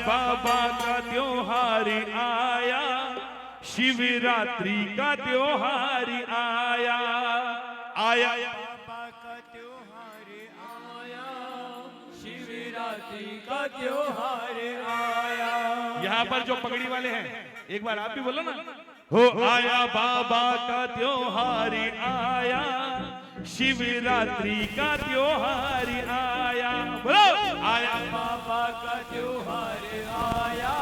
बाबा का त्योहार आया, शिवरात्रि का त्योहार आया। आया बाबा का त्योहार आया, शिवरात्रि का त्योहार आया। यहाँ पर जो पगड़ी वाले हैं, एक बार आप भी बोलो ना, हो आया बाबा का त्योहार आया, शिवरात्रि का त्योहार आया। बोलो आया बाबा का त्योहार आया,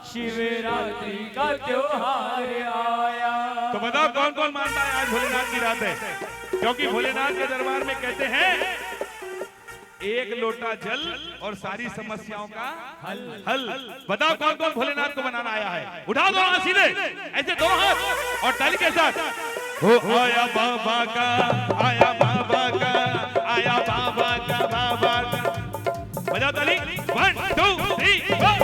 शिवरात्रि का त्योहार आया। तो बताओ कौन कौन मानता है आज भोलेनाथ की रात है? क्योंकि भोलेनाथ के दरबार में कहते हैं एक लोटा जल और सारी समस्याओं का हल। बताओ कौन कौन भोलेनाथ को बनाना आया है? उठा दो हाथ सीधे, ऐसे दोनों हाथ और ताली के साथ। हो आया बाबा का, आया बाबा का, आया बाबा का, बाबा का। बजाओ ताली, 1 2 3 4।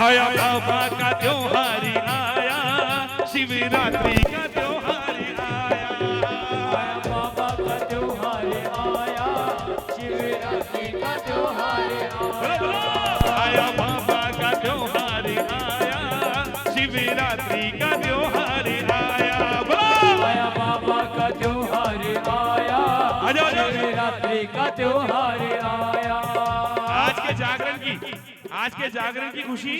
आया बाबा का त्योहार आया, शिवरात्रि का त्योहार आया। आया बाबा का त्योहार आया, शिवरात्रि का त्योहार आया। आया बाबा का त्योहार आया, शिवरात्रि का त्योहार आया। आया बाबा का त्योहार आया, शिवरात्रि का त्योहार आया। आज के जागरण की खुशी,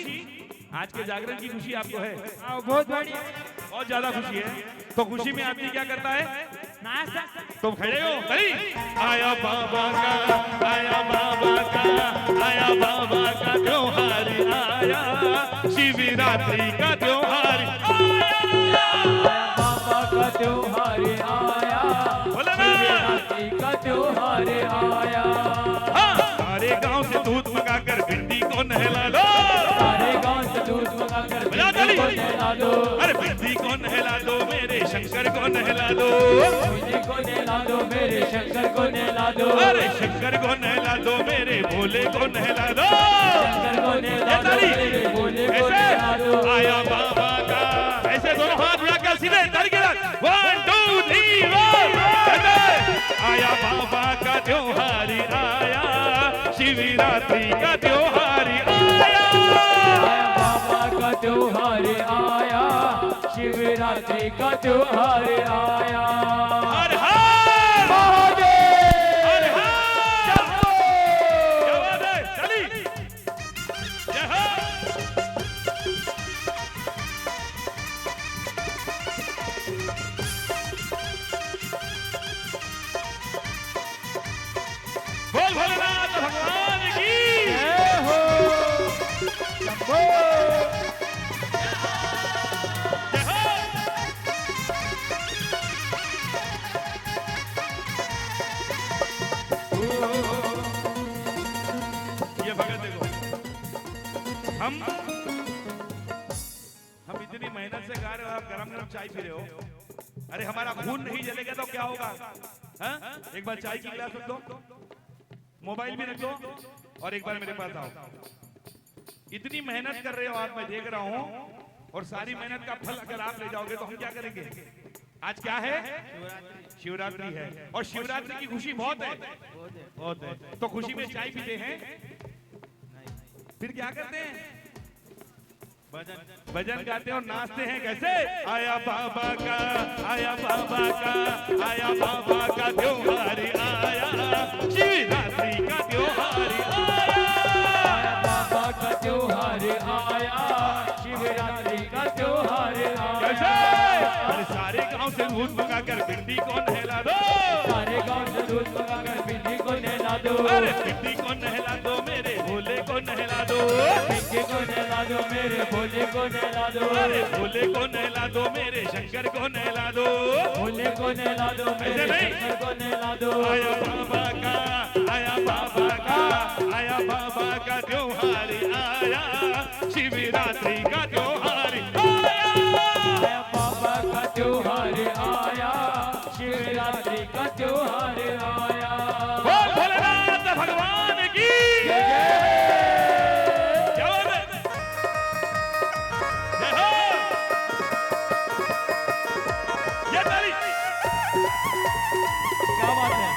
आज के जागरण की खुशी आपको है? बहुत बढ़िया, बहुत ज्यादा खुशी है। तो खुशी में आदमी क्या करता है? तुम खड़े हो कहीं? आया बाबा का, आया बाबा का, आया बाबा का त्योहार आया, शिवरात्रि का त्योहार आया। बाबा का त्योहार आया, शिवरात्रि का त्योहार आया। सारे गांव से दूध मंगाकर भिंडी को नहला लो, सारे गांव से दूध मंगाकर भिंडी को नहला दो। अरे भिंडी को नहला दो, मेरे शंकर को नहला दो, भिंडी को नहला दो, मेरे शंकर को नहला दो। अरे शंकर को नहला दो, मेरे भोले को नहला दो, शंकर को नहला दो, मेरे भोले को नहला दो। आया बाबा का, ऐसे दोनों हाथ उठाकर सीधे ताली के साथ 1 2 3 4। आया बाबा का त्योहार आया, शिवरात्रि का त्योहार आया। आया बाबा का त्योहार आया, शिवरात्रि का त्योहार आया। हर हर महादेव, हर हर शंभो। क्या बात है? चली जय हो। बोल भोलेनाथ भगवान की जय हो, शंभो। जय हो। ये भगत देखो, हम इतनी मेहनत से गा रहे हो, आप गरम गरम चाय पी रहे हो। अरे हमारा खून नहीं जलेगा तो क्या होगा? हाँ? एक बार चाय की गिलास रख दो, मोबाइल भी रख दो और एक बार मेरे पास आओ। इतनी मेहनत कर रहे हो आप, मैं देख रहा हूं, और सारी मेहनत का फल अगर आप ले जाओगे तो हम क्या करेंगे? आज क्या है? शिवरात्रि है, और शिवरात्रि की खुशी बहुत है, बहुत है। तो खुशी में चाय पीते हैं, फिर क्या करते हैं? भजन गाते हैं और नाचते हैं। कैसे? आया बाबा का, आया बाबा का, आया बाबा का त्योहार आया, शिवरात्रि का त्योहार आया। बाबा का त्योहार आया, शिवरात्रि का त्योहार आया। कैसे? अरे सारे गांव से दूध मंगाकर भिंडी को नहला दो, सारे गांव से दूध मंगाकर भिंडी को नहला दो। अरे भिंडी को नहला दो, मेरे भोले को नहला दो, भिंडी को नहला दो, मेरे भोले को नहला दो। अरे भोले को नहला दो, मेरे शंकर को नहला दो, भोले को नहला दो, मेरे शंकर को नहला दो। आया बाबा का, आया बाबा का, आया बाबा का त्योहार आया, शिवरात्रि का त्योहार आया। आया बाबा का त्योहार आया, शिवरात्रि का त्योहार आया। बोल भोलेनाथ भगवान की जय जय। जय हो। जय हो। ये ताली। क्या बात है?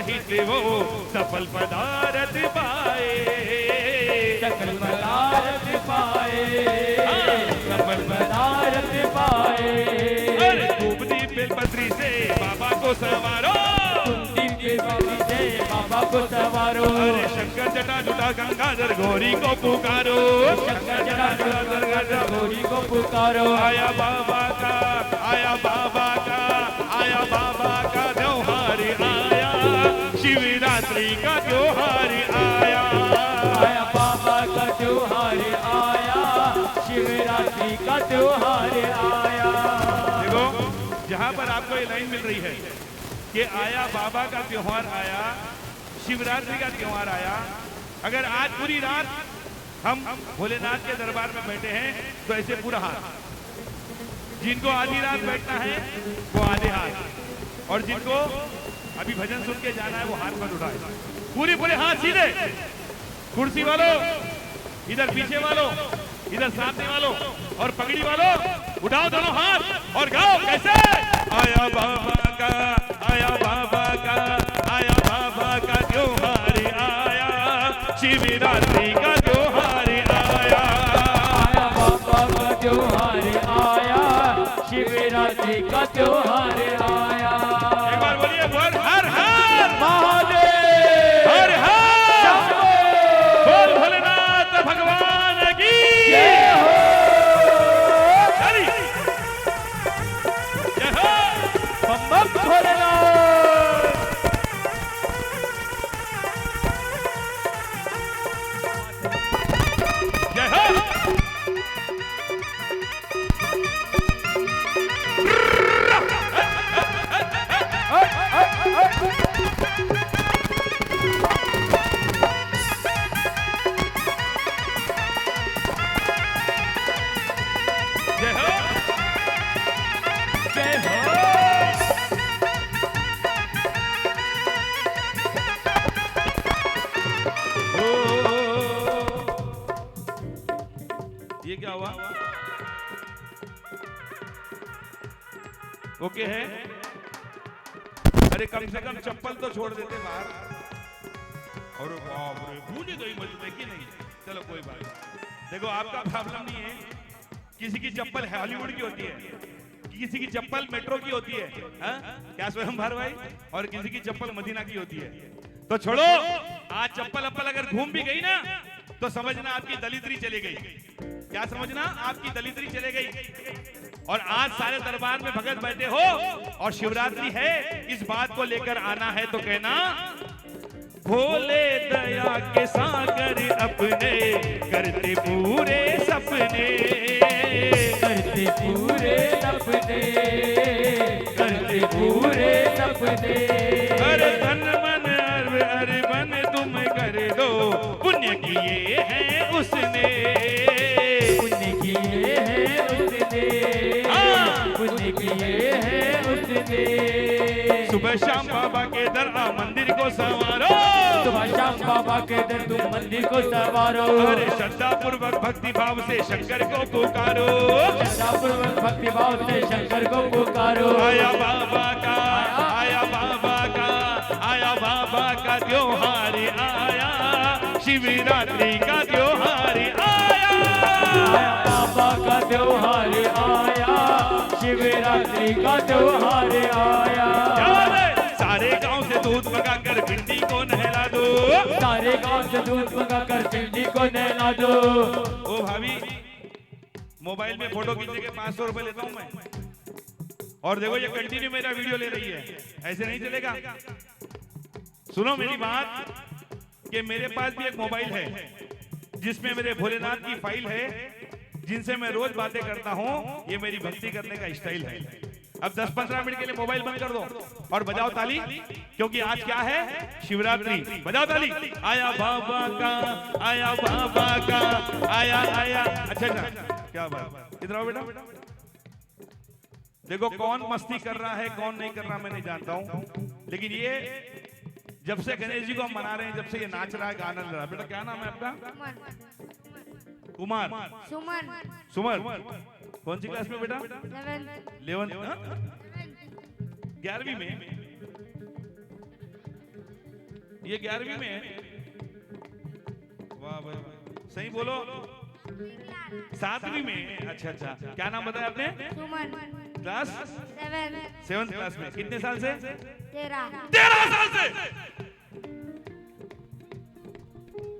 सहित वो सफल पदार्थ पाए, सकल पदार्थ पाए, सफल पदार्थ पाए। अरे धूप दीप बेलपत्री से बाबा को संवारो, दीप के बत्ती से बाबा को संवारो। अरे शंकर जटा जुटा गंगाधर गौरी को पुकारो, शंकर जटा जुटा गंगाधर गौरी को पुकारो। आया बाबा का, आया बाबा का, आया बाबा का त्योहार आया, शिवरात्रि का त्योहार आया, आया बाबा का त्योहार आया, शिवरात्रि का त्योहार आया। देखो जहाँ पर आपको ये लाइन मिल रही है कि आया बाबा का त्योहार आया, शिवरात्रि का त्योहार आया, अगर आज पूरी रात हम भोलेनाथ के दरबार में बैठे हैं तो ऐसे पूरा हाथ, जिनको आधी रात बैठना है वो आधे हाथ, और जिनको अभी भजन सुन के जाना है वो हाथ मत उठाए, पूरे हाथ सीधे। कुर्सी वालों इधर, पीछे वालों इधर, सामने वालों और पगड़ी वालों उठाओ दोनों हाथ और गाओ कैसे। आया बाबा का, आया बाबा का, आया बाबा का त्योहार आया, शिवरात्रि का त्योहार आया, आया बाबा का त्योहार आया, शिवरात्रि का त्योहार आया। एक बार बोलिए बोल हर हर महादेव, हर हर बोल भोलेनाथ भगवान की जय हो। चली जय हो। बम बम भोलेनाथ। जय हो। जय हो। जय हो। ये क्या हुआ? ओके है? अरे कम से कम चप्पल तो छोड़ देते बाहर। और बाप रे, गूंज गई मजबूत है कि नहीं? चलो कोई बात नहीं। देखो आपका प्रॉब्लम नहीं है, किसी की चप्पल हॉलीवुड की होती है, किसी की चप्पल मेट्रो की होती है, हा? क्या स्वयं भार भाई, और किसी की चप्पल मदीना की होती है। तो छोड़ो, आज चप्पल अप्पल अगर घूम भी गई ना तो समझना आपकी दलिद्री चली गई। क्या समझना? आपकी दलिद्री चले गई। और आज सारे दरबार में भगत बैठे हो और शिवरात्रि है, इस बात को लेकर आना है तो कहना, भोले दया के सागर अपने करते पूरे सपने, करते पूरे सपने, करते पूरे सपने। हर धन मन अर्बन तुम कर दो, पुण्य किए हैं उसने, पुण्य किए हैं उसने, पुण्य किए हैं उसने। सुबह शाम बाबा के दर आ मंदिर को संवारो, सुबह शाम बाबा के दर तुम मंदिर को संवारो। अरे श्रद्धा पूर्वक भक्ति भाव से शंकर को पुकारो, श्रद्धा पूर्वक भक्ति भाव से शंकर को पुकारो। आया बाबा का, आया बाबा का, आया बाबा का त्योहार आया, शिवरात्रि का त्योहार आया, आया बाबा का त्योहार आया, शिवरात्रि का त्योहार आया। सारे गांव से दूध मंगा कर भिंडी को नहला दो, सारे गांव से दूध मंगा कर भिंडी को नहला दो। ओ भाभी, मोबाइल में फोटो खींचने के 500 रुपए लेता हूं मैं, और देखो ये कंटिन्यू मेरा वीडियो ले रही है, ऐसे नहीं चलेगा। सुनो मेरी बात कि मेरे पास भी एक मोबाइल है जिसमें मेरे भोलेनाथ की फाइल है, जिनसे मैं रोज बातें करता हूं। ये मेरी भक्ति करने का स्टाइल है। अब 10-15 मिनट के लिए मोबाइल बंद कर दो और बजाओ ताली, क्योंकि आज क्या है? शिवरात्रि। बजाओ ताली। आया बाबा का, आया बाबा का, आया आया। अच्छा क्या बात, इधर आओ बेटा। देखो कौन मस्ती कर रहा है कौन नहीं कर रहा मैं नहीं जानता हूं, लेकिन ये जब से गणेश जी को हम मना रहे हैं, जब से ये नाच रहा है, गाना ले रहा है। बेटा क्या नाम है आपका? कुमार, सुमन, सुमन। कौन सी क्लास में बेटा? 11th, 11वीं में। ये 11वीं में है। वाह भाई वाह। सही बोलो। 7वीं में। अच्छा अच्छा, क्या नाम बताया आपने? सुमन। क्लास 7th क्लास में। कितने साल से? 13 साल से।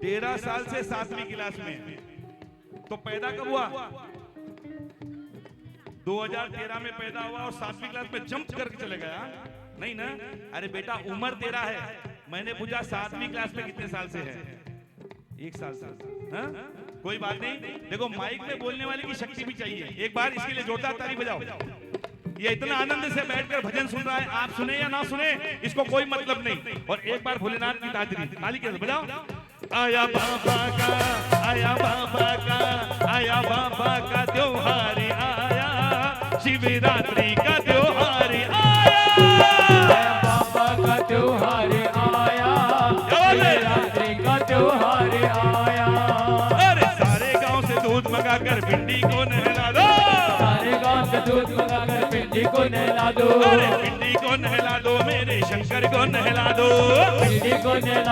13 साल से 7वीं क्लास में। तो पैदा कब हुआ? 2013 में पैदा हुआ और 7वीं क्लास में जंप करके चले गया? नहीं ना। अरे बेटा उम्र तेरा है, मैंने पूछा 7वीं क्लास में कितने साल से है? 1 साल से। हाँ? कोई बात नहीं। देखो माइक में बोलने वाले की शक्ति भी चाहिए। एक बार इसके लिए जोरदार ताली बजाओ। ये इतना आनंद से बैठकर भजन सुन रहा है, आप सुने या ना सुने इसको कोई मतलब नहीं। और एक बार भोलेनाथ की ताजरी ताली कैसे बजाओ। आया बाबा का, आया बाबा का, आया बाबा का त्योहार आया, शिवरात्रि का त्योहार आया, बाबा का त्योहार आया, शिवरात्रि का त्योहार आया। अरे सारे गांव से दूध मंगाकर पिंडी को नहला दो, सारे गांव से दूध मंगाकर पिंडी को नहला दो, अरे पिंडी को नहला दो, मेरे शंकर को नहला दो, पिंडी को नहला